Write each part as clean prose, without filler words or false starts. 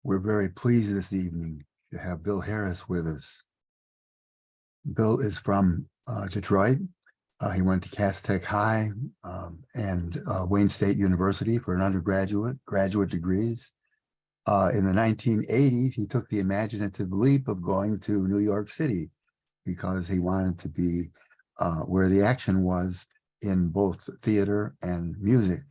We're very pleased this evening to have Bill Harris with us. Bill is from Detroit. He went to Cass Tech High and Wayne State University for an graduate degrees. In the 1980s, he took the imaginative leap of going to New York City because he wanted to be where the action was in both theater and music.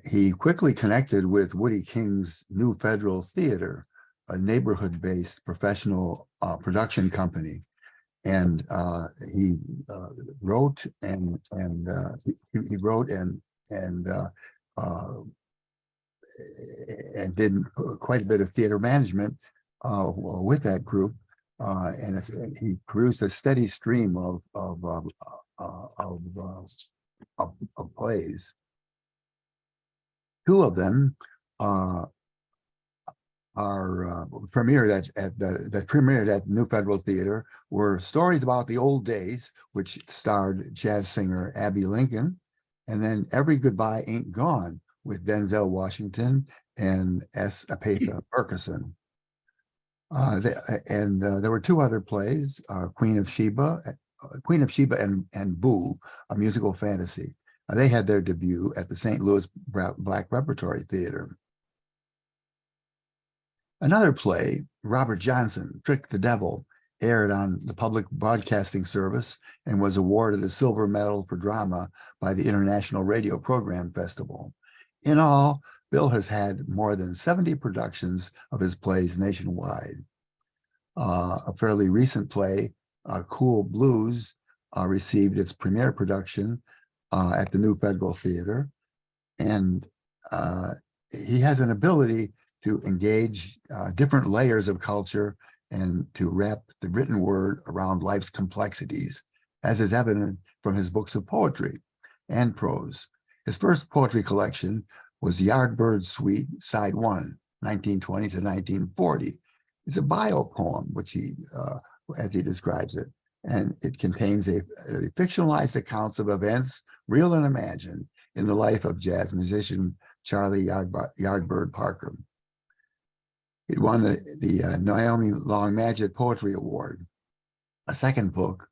He quickly connected with Woody King's New Federal Theater, a neighborhood-based professional production company, and he wrote and did quite a bit of theater management with that group, and he produced a steady stream of plays. Two of them premiered at New Federal Theater were Stories About the Old Days, which starred jazz singer Abbey Lincoln, and then Every Goodbye Ain't Gone with Denzel Washington and S. Apatha Murkison. There were two other plays, Queen of Sheba and Boo, a musical fantasy. They had their debut at the St. Louis Black Repertory Theater. Another play, Robert Johnson, Trick the Devil, aired on the public broadcasting service and was awarded a silver medal for drama by the International Radio Program Festival. In all, Bill has had more than 70 productions of his plays nationwide. A fairly recent play, Cool Blues, received its premiere production at the New Federal Theater, and he has an ability to engage different layers of culture and to wrap the written word around life's complexities, as is evident from his books of poetry and prose. His first poetry collection was Yardbird Suite, Side 1, 1920 to 1940. It's a bio poem, which he, as he describes it, and it contains a fictionalized accounts of events, real and imagined, in the life of jazz musician Charlie Yardbird Parker. It won the Naomi Long Madgett Poetry Award. A second book,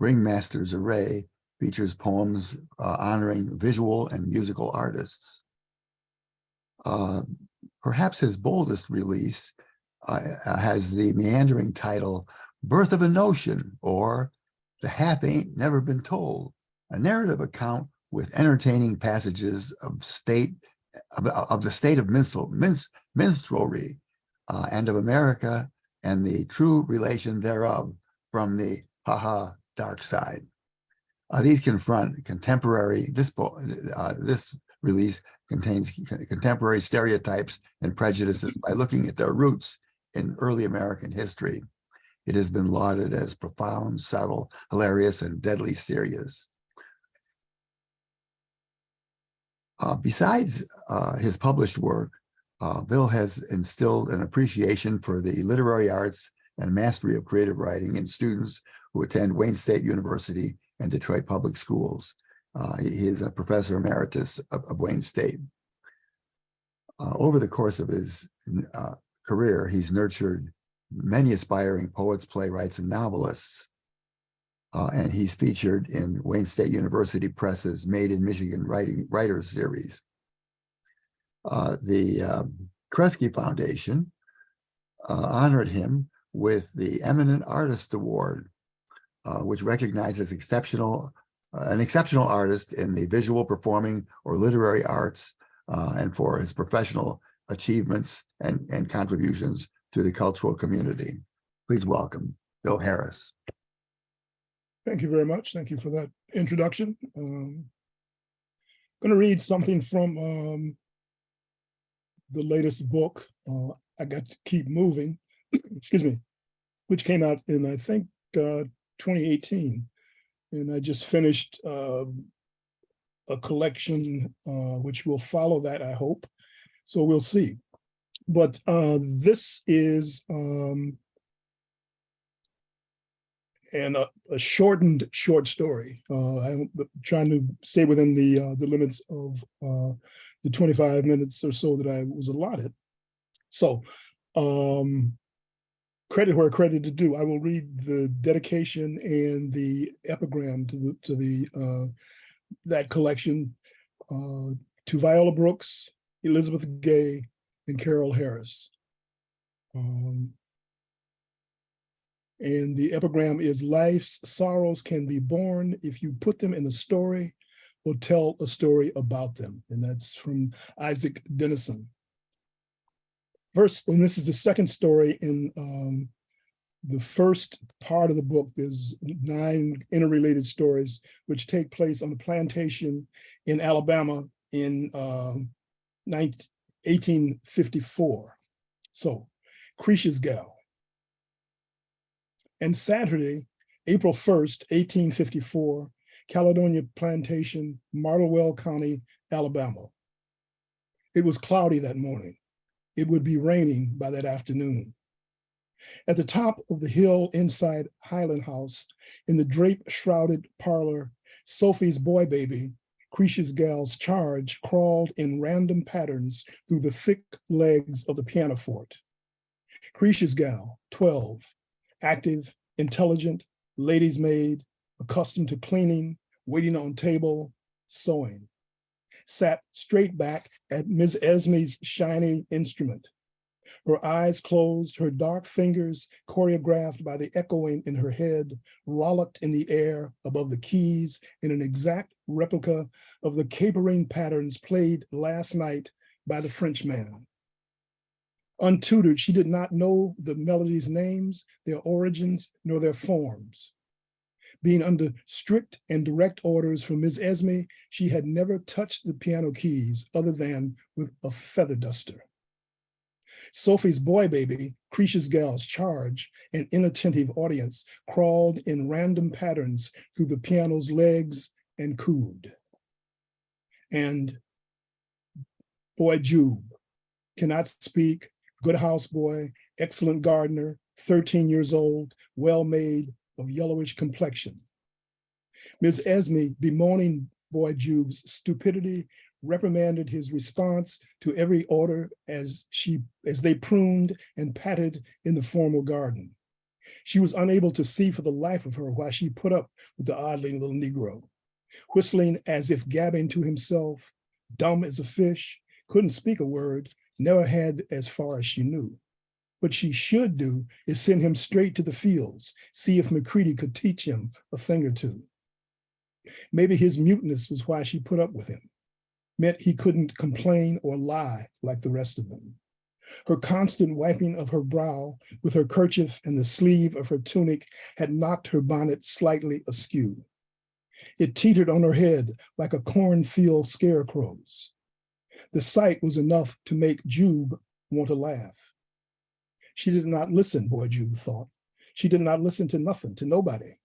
Ringmaster's Array, features poems honoring visual and musical artists. Perhaps his boldest release has the meandering title, Birth of a Notion, or The Half Ain't Never Been Told, a narrative account with entertaining passages of the state of minstrelsy and of America and the true relation thereof from the dark side. These confront contemporary, this release contains contemporary stereotypes and prejudices by looking at their roots in early American history. It has been lauded as profound, subtle, hilarious, and deadly serious. Besides his published work, Bill has instilled an appreciation for the literary arts and mastery of creative writing in students who attend Wayne State University and Detroit Public Schools. He is a professor emeritus of Wayne State. Over the course of his career, he's nurtured many aspiring poets, playwrights, and novelists. And he's featured in Wayne State University Press's Made in Michigan Writers Series. The Kresge Foundation honored him with the Eminent Artist Award, which recognizes an exceptional artist in the visual, performing, or literary arts, and for his professional achievements and contributions to the cultural community. Please welcome Bill Harris. Thank you very much. Thank you for that introduction. I'm going to read something from the latest book, I Got to Keep Moving, excuse me, which came out in, I think, 2018. And I just finished a collection which will follow that, I hope. So we'll see. But this is a shortened short story. I'm trying to stay within the limits of the 25 minutes or so that I was allotted. So credit where credit is due. I will read the dedication and the epigram to that collection to Viola Brooks, Elizabeth Gay, and Carol Harris. And the epigram is: life's sorrows can be borne if you put them in a story or tell a story about them. And that's from Isaac Denison. First, and this is the second story in the first part of the book. There's 9 interrelated stories which take place on a plantation in Alabama in 1854. So, Kresge's Gal. And Saturday, April 1st, 1854, Caledonia Plantation, Martlewell County, Alabama. It was cloudy that morning. It would be raining by that afternoon. At the top of the hill inside Highland House, in the drape-shrouded parlor, Sophie's boy baby, Kresge's Gal's charge, crawled in random patterns through the thick legs of the pianoforte. Kresge's Gal, 12, active, intelligent, lady's maid, accustomed to cleaning, waiting on table, sewing, sat straight back at Ms. Esme's shining instrument. Her eyes closed, her dark fingers, choreographed by the echoing in her head, rollicked in the air above the keys in an exact replica of the capering patterns played last night by the Frenchman. Untutored, she did not know the melodies' names, their origins, nor their forms. Being under strict and direct orders from Ms. Esme, she had never touched the piano keys other than with a feather duster. Sophie's boy baby, Kresge's Gal's charge, an inattentive audience, crawled in random patterns through the piano's legs and cooed. And boy Jube, cannot speak, good houseboy, excellent gardener, 13 years old, well-made, of yellowish complexion. Ms. Esme, bemoaning boy Jube's stupidity, reprimanded his response to every order as they pruned and patted in the formal garden. She was unable to see for the life of her why she put up with the oddly little Negro, whistling as if gabbing to himself, dumb as a fish, couldn't speak a word, never had as far as she knew. What she should do is send him straight to the fields, see if Macready could teach him a thing or two. Maybe his muteness was why she put up with him, meant he couldn't complain or lie like the rest of them. Her constant wiping of her brow with her kerchief and the sleeve of her tunic had knocked her bonnet slightly askew. It teetered on her head like a cornfield scarecrow's. The sight was enough to make Jube want to laugh. She did not listen, boy Jube thought. She did not listen to nothing, to nobody,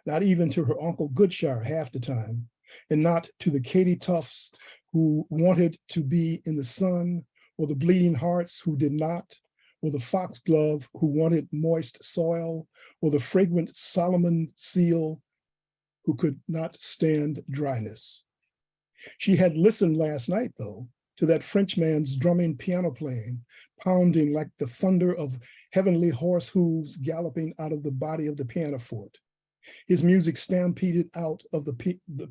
not even to her Uncle Goodshire half the time, and not to the Katy Tufts who wanted to be in the sun, or the Bleeding Hearts who did not, or the Foxglove who wanted moist soil, or the fragrant Solomon seal who could not stand dryness. She had listened last night, though, to that Frenchman's drumming piano playing, pounding like the thunder of heavenly horse hooves galloping out of the body of the pianoforte. His music stampeded out of the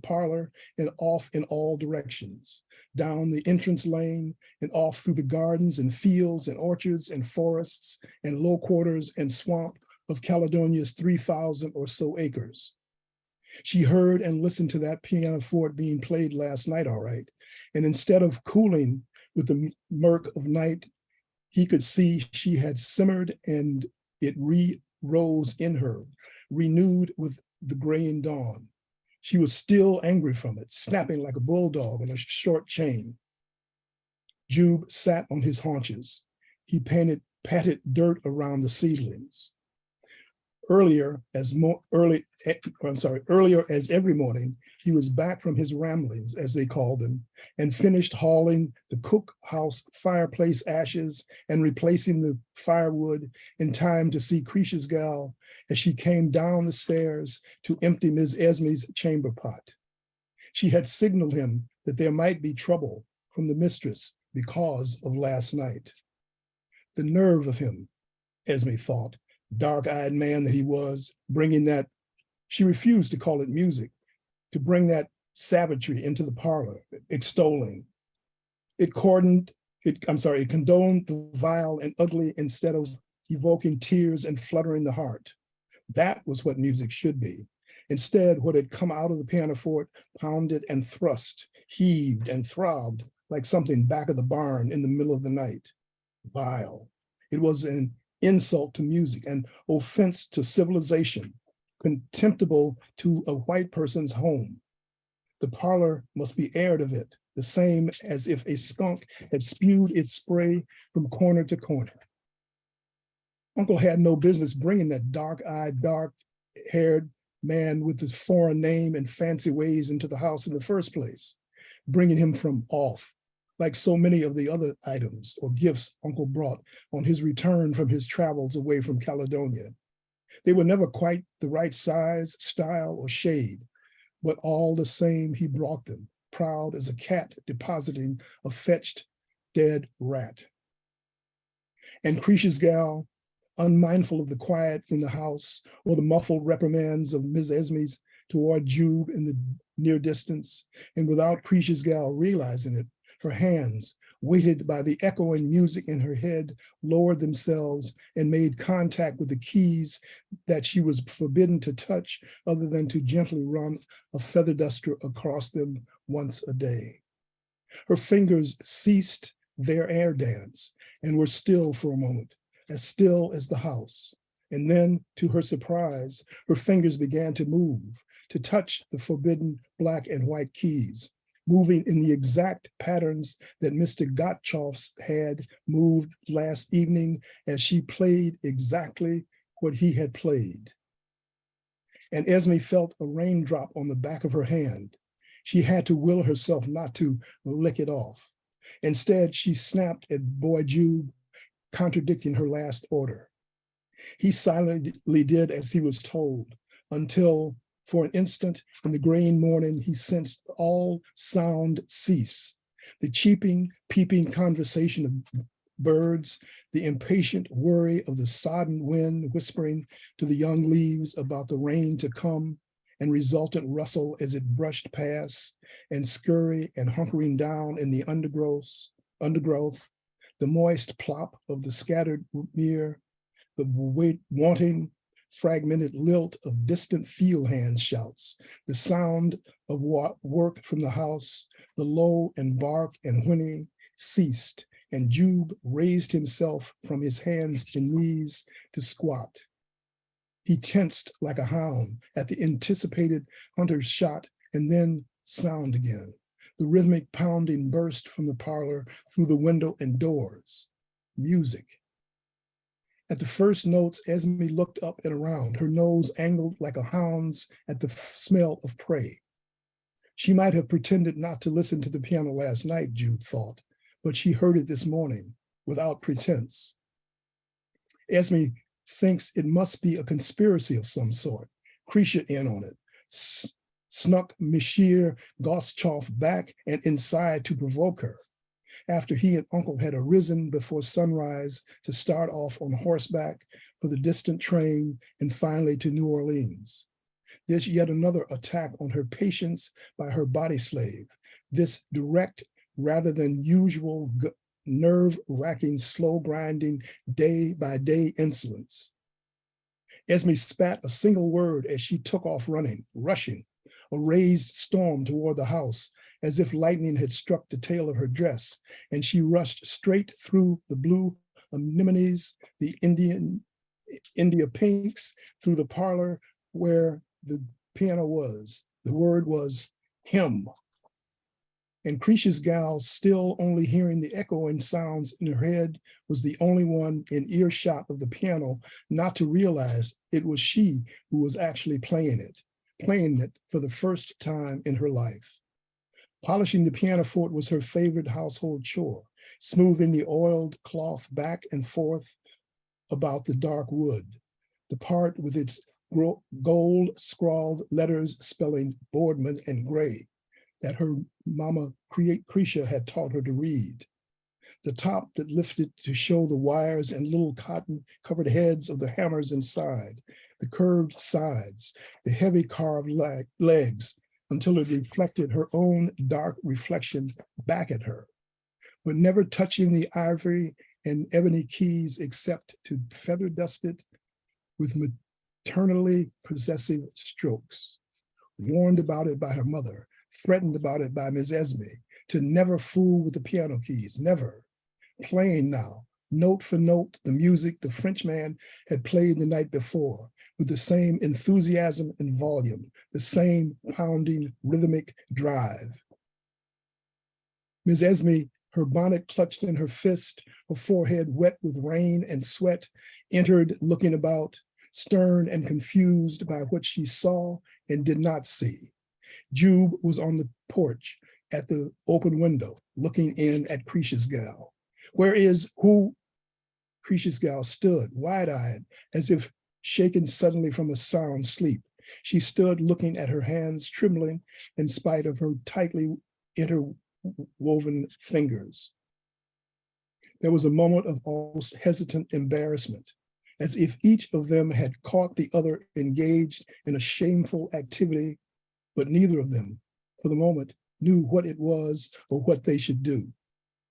parlor and off in all directions, down the entrance lane and off through the gardens and fields and orchards and forests and low quarters and swamp of Caledonia's 3,000 or so acres. She heard and listened to that pianoforte being played last night, all right. And instead of cooling with the murk of night, he could see she had simmered and it re-rose in her, renewed with the graying dawn. She was still angry from it, snapping like a bulldog on a short chain. Jube sat on his haunches. He patted dirt around the seedlings. Earlier as every morning, he was back from his ramblings, as they called them, and finished hauling the cookhouse fireplace ashes and replacing the firewood in time to see Kresge's Gal as she came down the stairs to empty Ms. Esme's chamber pot. She had signaled him that there might be trouble from the mistress because of last night. The nerve of him, Esme thought, dark-eyed man that he was, bringing that, she refused to call it music, to bring that savagery into the parlor, extolling. It condoned the vile and ugly instead of evoking tears and fluttering the heart. That was what music should be. Instead, what had come out of the pianoforte pounded and thrust, heaved and throbbed like something back of the barn in the middle of the night. Vile. It was an insult to music, an offense to civilization, contemptible to a white person's home. The parlor must be aired of it, the same as if a skunk had spewed its spray from corner to corner. Uncle had no business bringing that dark-eyed, dark-haired man with his foreign name and fancy ways into the house in the first place, bringing him from off, like so many of the other items or gifts Uncle brought on his return from his travels away from Caledonia. They were never quite the right size, style, or shade, but all the same he brought them, proud as a cat depositing a fetched dead rat. And Kresge's gal, unmindful of the quiet in the house or the muffled reprimands of Ms. Esme's toward Jube in the near distance, and without Kresge's gal realizing it, her hands, weighted by the echoing music in her head, lowered themselves and made contact with the keys that she was forbidden to touch other than to gently run a feather duster across them once a day. Her fingers ceased their air dance and were still for a moment, as still as the house. And then, to her surprise, her fingers began to move, to touch the forbidden black and white keys, moving in the exact patterns that Mr. Gottschalk's had moved last evening as she played exactly what he had played. And Esme felt a raindrop on the back of her hand. She had to will herself not to lick it off. Instead, she snapped at Boy Jube, contradicting her last order. He silently did as he was told, until for an instant in the graying morning, he sensed all sound cease. The cheeping, peeping conversation of birds, the impatient worry of the sodden wind whispering to the young leaves about the rain to come, and resultant rustle as it brushed past, and scurry and hunkering down in the undergrowth, the moist plop of the scattered mere, the wanting, fragmented lilt of distant field hand shouts, the sound of work from the house, the low and bark and whinny ceased, and Jube raised himself from his hands and knees to squat. He tensed like a hound at the anticipated hunter's shot, and then sound again. The rhythmic pounding burst from the parlor through the window and doors. Music. At the first notes, Esme looked up and around, her nose angled like a hound's at the smell of prey. She might have pretended not to listen to the piano last night, Jude thought, but she heard it this morning without pretense. Esme thinks it must be a conspiracy of some sort. Kresge in on it, snuck Monsieur Gottschalk back and inside to provoke her, after he and Uncle had arisen before sunrise to start off on horseback for the distant train and finally to New Orleans. This yet another attack on her patience by her body slave, this direct rather than usual nerve-wracking, slow-grinding, day-by-day insolence. Esme spat a single word as she took off running, rushing, a raised storm toward the house, as if lightning had struck the tail of her dress, and she rushed straight through the blue anemones, the India pinks, through the parlor where the piano was. The word was him. And Kresge's gal, still only hearing the echoing sounds in her head, was the only one in earshot of the piano not to realize it was she who was actually playing it for the first time in her life. Polishing the pianoforte was her favorite household chore, smoothing the oiled cloth back and forth about the dark wood, the part with its gold scrawled letters spelling Boardman and Gray that her mama Kresge had taught her to read. the top that lifted to show the wires and little cotton-covered heads of the hammers inside, the curved sides, the heavy carved legs, until it reflected her own dark reflection back at her, but never touching the ivory and ebony keys except to feather dust it with maternally possessive strokes. Warned about it by her mother, threatened about it by Ms. Esme, to never fool with the piano keys, never. Playing now, note for note, the music the Frenchman had played the night before, with the same enthusiasm and volume, the same pounding rhythmic drive. Ms. Esme, her bonnet clutched in her fist, her forehead wet with rain and sweat, entered looking about, stern and confused by what she saw and did not see. Jube was on the porch at the open window, looking in at Kresge's gal. Where is who? Kresge's gal stood, wide-eyed, as if shaken suddenly from a sound sleep. She stood looking at her hands trembling in spite of her tightly interwoven fingers. There was a moment of almost hesitant embarrassment, as if each of them had caught the other engaged in a shameful activity, but neither of them, for the moment, knew what it was or what they should do.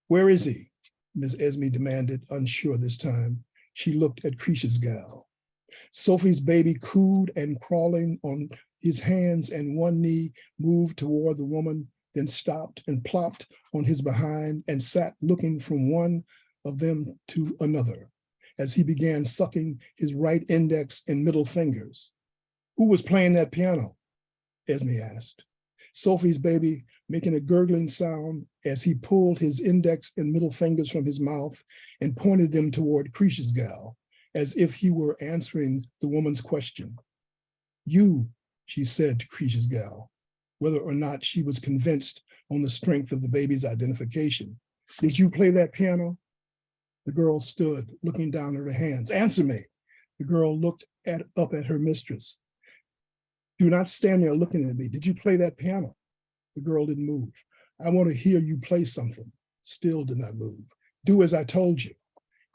Where is he? Ms. Esme demanded, unsure this time. She looked at Kresge's gal. Sophie's baby cooed and crawling on his hands and one knee moved toward the woman, then stopped and plopped on his behind and sat looking from one of them to another as he began sucking his right index and middle fingers. Who was playing that piano? Esme asked. Sophie's baby making a gurgling sound as he pulled his index and middle fingers from his mouth and pointed them toward Kresge's gal, as if he were answering the woman's question. You, she said to Kresge's gal, whether or not she was convinced on the strength of the baby's identification. Did you play that piano? The girl stood, looking down at her hands. Answer me. The girl looked up at her mistress. Do not stand there looking at me. Did you play that piano? The girl didn't move. I want to hear you play something. Still did not move. Do as I told you.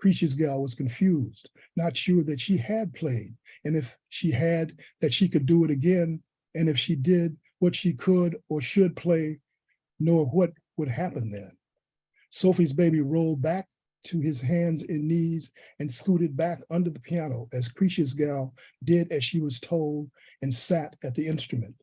Kresge's gal was confused, not sure that she had played, and if she had, that she could do it again, and if she did, what she could or should play, nor what would happen then. Sophie's baby rolled back to his hands and knees and scooted back under the piano as Kresge's gal did as she was told and sat at the instrument.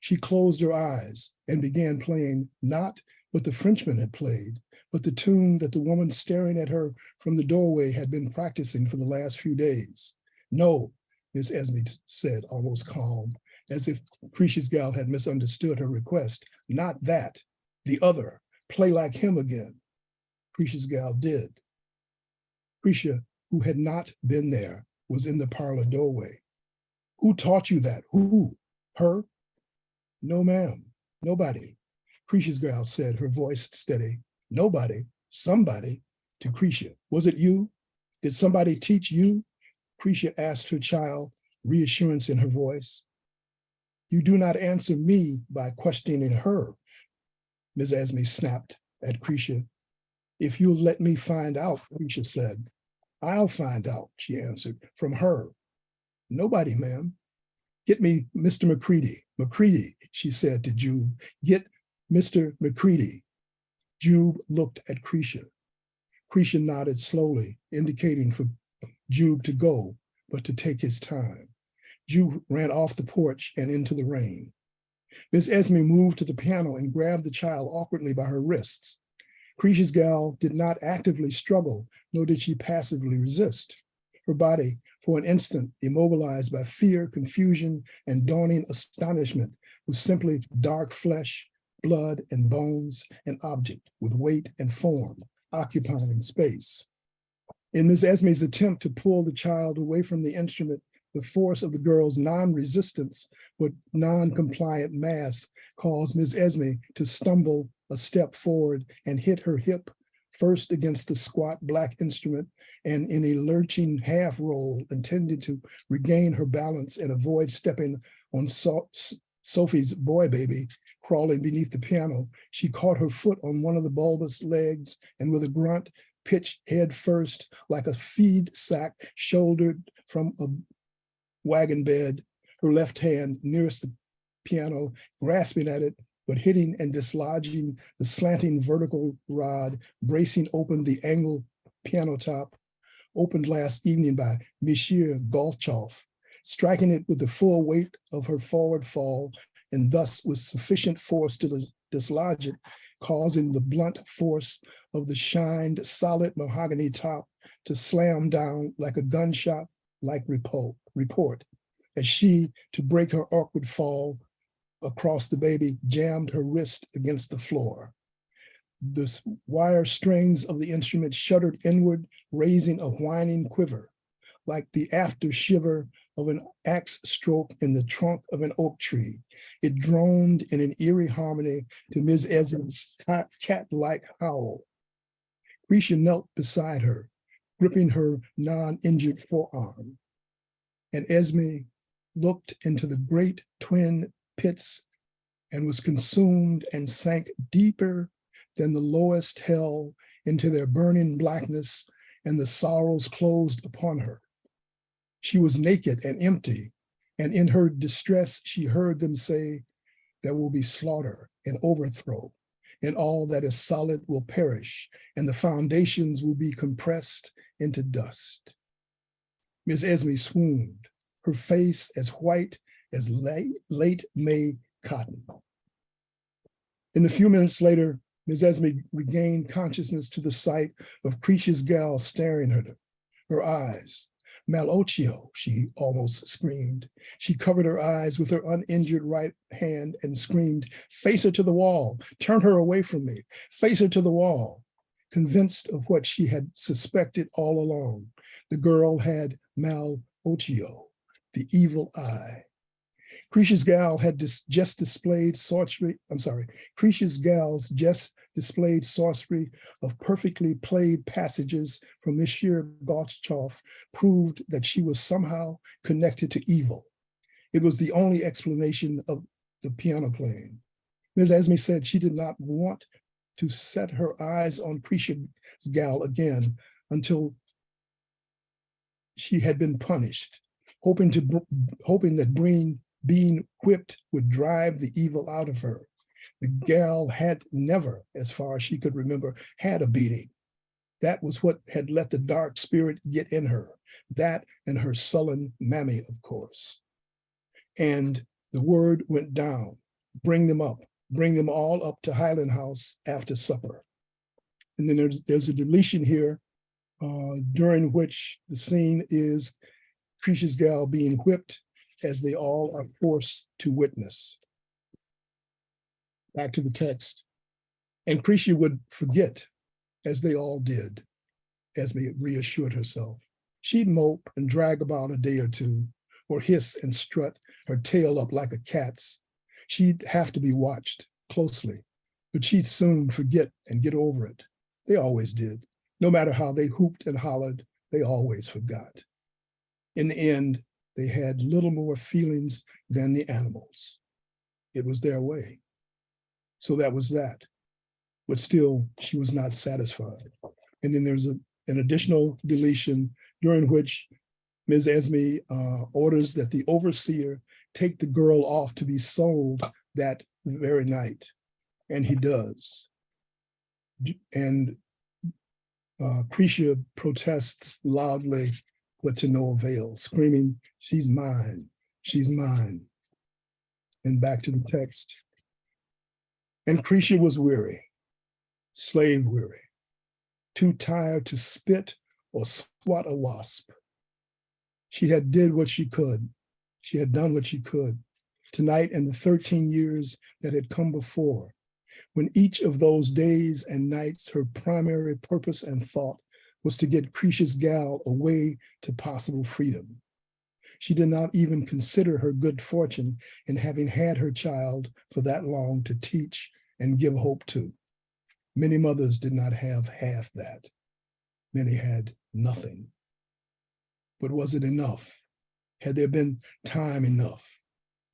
She closed her eyes and began playing not what the Frenchman had played, but the tune that the woman staring at her from the doorway had been practicing for the last few days. No, Miss Esme said, almost calm, as if Kresge's gal had misunderstood her request. Not that, the other, play like him again. Kresge's gal did. Kresge, who had not been there, was in the parlor doorway. Who taught you that? Who? Her? No, ma'am, nobody. Kresge's gal said, her voice steady. Nobody, somebody, to Kresge. Was it you? Did somebody teach you? Kresge asked her child, reassurance in her voice. You do not answer me by questioning her, Ms. Esme snapped at Kresge. If you'll let me find out, Kresge said. I'll find out, she answered, from her. Nobody, ma'am. Get me Mr. McCready. McCready, she said to Jube. Get Mr. McCready. Jube looked at Kresge. Kresge nodded slowly, indicating for Jube to go, but to take his time. Jube ran off the porch and into the rain. Miss Esme moved to the piano and grabbed the child awkwardly by her wrists. Kresge's gal did not actively struggle, nor did she passively resist. Her body, for an instant, immobilized by fear, confusion, and dawning astonishment, was simply dark flesh, blood and bones, an object with weight and form, occupying space. In Miss Esme's attempt to pull the child away from the instrument, the force of the girl's non-resistance but non-compliant mass caused Miss Esme to stumble a step forward and hit her hip first against the squat black instrument and in a lurching half roll intended to regain her balance and avoid stepping on Sophie's boy baby, crawling beneath the piano. She caught her foot on one of the bulbous legs and with a grunt, pitched head first like a feed sack shouldered from a wagon bed, her left hand nearest the piano, grasping at it, but hitting and dislodging the slanting vertical rod, bracing open the angled piano top, opened last evening by Monsieur Golchoff, striking it with the full weight of her forward fall, and thus with sufficient force to dislodge it, causing the blunt force of the shined solid mahogany top to slam down like a gunshot like report, as she, to break her awkward fall across the baby, jammed her wrist against the floor. The wire strings of the instrument shuddered inward, raising a whining quiver, like the after shiver of an axe stroke in the trunk of an oak tree. It droned in an eerie harmony to Ms. Esmond's cat-like howl. Kresge knelt beside her, gripping her non-injured forearm. And Esme looked into the great twin pits and was consumed and sank deeper than the lowest hell into their burning blackness, and the sorrows closed upon her. She was naked and empty, and in her distress, she heard them say, there will be slaughter and overthrow, and all that is solid will perish, and the foundations will be compressed into dust. Miss Esme swooned, her face as white as late May cotton. In a few minutes later, Ms. Esme regained consciousness to the sight of Kresge's gal staring at her eyes. Malocchio, she almost screamed. She covered her eyes with her uninjured right hand and screamed, face her to the wall, turn her away from me, face her to the wall. Convinced of what she had suspected all along, the girl had Malocchio, the evil eye. Kresge's gal had just displayed sorcery, Kresge's gals just displayed sorcery of perfectly played passages from Monsieur Golchoff proved that she was somehow connected to evil. It was the only explanation of the piano playing. Ms. Esme said she did not want to set her eyes on Kresge's gal again until she had been punished, hoping that being whipped would drive the evil out of her. The gal had never, as far as she could remember, had a beating. That was what had let the dark spirit get in her. That and her sullen mammy, of course. And the word went down, bring them all up to Highland House after supper. And then there's a deletion here during which the scene is Kresge's gal being whipped as they all are forced to witness. Back to the text. And Kresge would forget, as they all did, Esme reassured herself. She'd mope and drag about a day or two, or hiss and strut her tail up like a cat's. She'd have to be watched closely, but she'd soon forget and get over it. They always did. No matter how they hooped and hollered, they always forgot. In the end, they had little more feelings than the animals. It was their way. So that was that. But still, she was not satisfied. And then there's an additional deletion during which Ms. Esme orders that the overseer take the girl off to be sold that very night. And he does. And Kresge protests loudly, but to no avail, screaming, she's mine, she's mine. And back to the text. And Kresge was weary, slave weary, too tired to spit or swat a wasp. She had did what she could. She had done what she could. Tonight and the 13 years that had come before, when each of those days and nights, her primary purpose and thought was to get Kresge's gal away to possible freedom. She did not even consider her good fortune in having had her child for that long to teach and give hope to. Many mothers did not have half that. Many had nothing. But was it enough? Had there been time enough?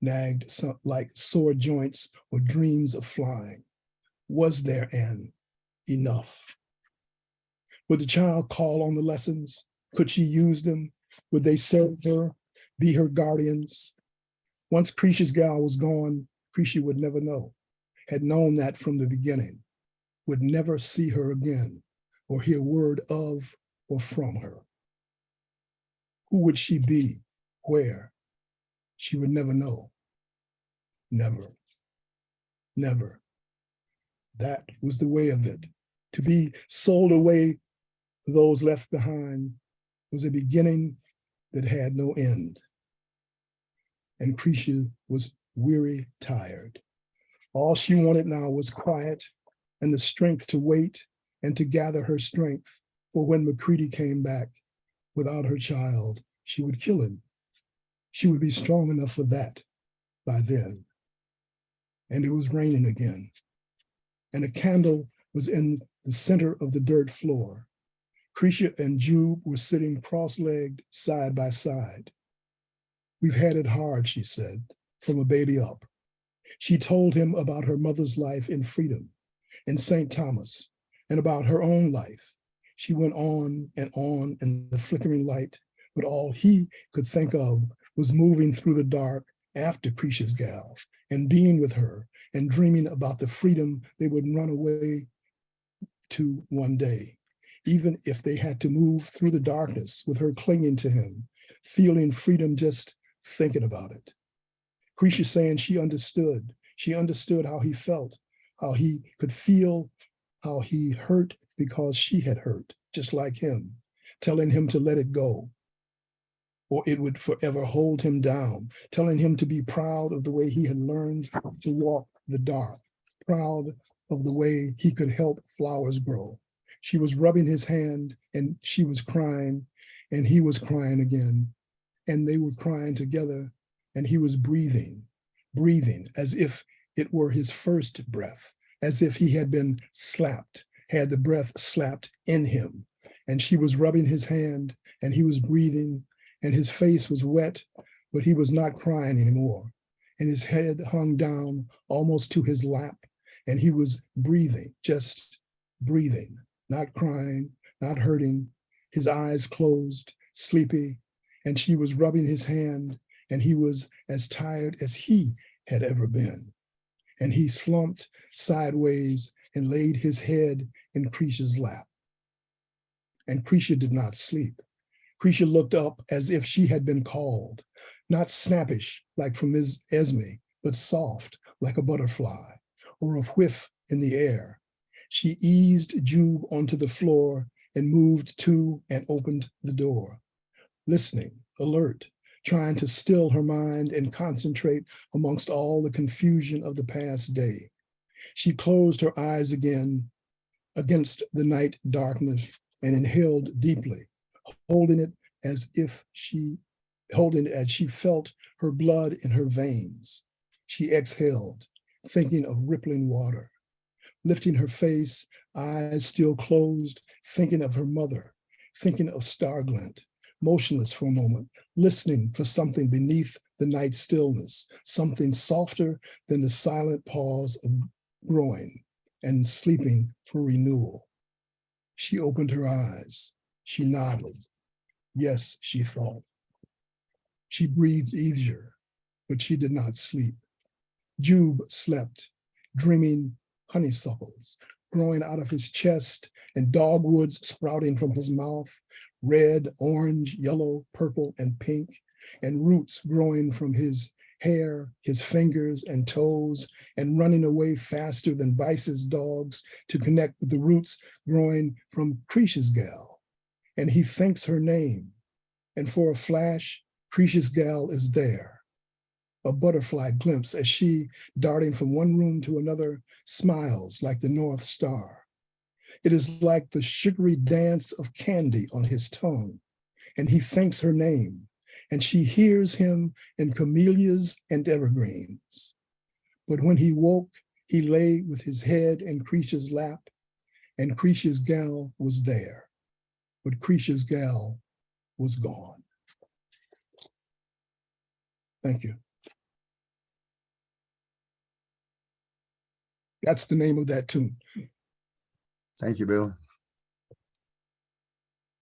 nagged like sore joints or dreams of flying. Was there an enough? Would the child call on the lessons? Could she use them? Would they serve her, be her guardians? Once Kresge's gal was gone, Kresge would never know, had known that from the beginning, would never see her again or hear word of or from her. Who would she be? Where? She would never know. Never, never. That was the way of it. To be sold away to those left behind was a beginning that had no end. And Kresge was weary, tired. All she wanted now was quiet and the strength to wait and to gather her strength. For when Macready came back without her child, she would kill him. She would be strong enough for that by then. And it was raining again. And a candle was in the center of the dirt floor. Kresge and Jube were sitting cross-legged side by side. We've had it hard, she said, from a baby up. She told him about her mother's life in freedom in St. Thomas and about her own life. She went on in the flickering light, but all he could think of was moving through the dark after Kresge's gal and being with her and dreaming about the freedom they would run away to one day, even if they had to move through the darkness with her clinging to him, feeling freedom just thinking about it. Kresge saying she understood how he felt, how he could feel, how he hurt because she had hurt, just like him, telling him to let it go, or it would forever hold him down, telling him to be proud of the way he had learned to walk the dark, proud of the way he could help flowers grow. She was rubbing his hand and she was crying and he was crying again. And they were crying together and he was breathing as if it were his first breath, as if he had been slapped, had the breath slapped in him. And she was rubbing his hand and he was breathing and his face was wet, but he was not crying anymore. And his head hung down almost to his lap and he was breathing, just breathing, not crying, not hurting, his eyes closed, sleepy, and she was rubbing his hand and he was as tired as he had ever been. And he slumped sideways and laid his head in Kresge's lap. And Kresge did not sleep. Kresge looked up as if she had been called, not snappish like from Ms. Esme, but soft like a butterfly or a whiff in the air. She eased Jube onto the floor and moved to and opened the door, listening, alert, trying to still her mind and concentrate amongst all the confusion of the past day. She closed her eyes again against the night darkness and inhaled deeply, holding it as she felt her blood in her veins. She exhaled, thinking of rippling water, lifting her face, eyes still closed, thinking of her mother, thinking of Starglint, motionless for a moment, listening for something beneath the night stillness, something softer than the silent pause of growing and sleeping for renewal. She opened her eyes. She nodded. Yes, she thought. She breathed easier, but she did not sleep. Jube slept, dreaming honeysuckles growing out of his chest and dogwoods sprouting from his mouth, red, orange, yellow, purple, and pink, and roots growing from his hair, his fingers and toes, and running away faster than Vice's dogs to connect with the roots growing from Kresge's gal. And he thinks her name, and for a flash, Kresge's gal is there. A butterfly glimpse as she, darting from one room to another, smiles like the North Star. It is like the sugary dance of candy on his tongue, and he thinks her name, and she hears him in camellias and evergreens. But when he woke, he lay with his head in Kresge's lap, and Kresge's gal was there, but Kresge's gal was gone. Thank you. That's the name of that tune. Thank you, Bill.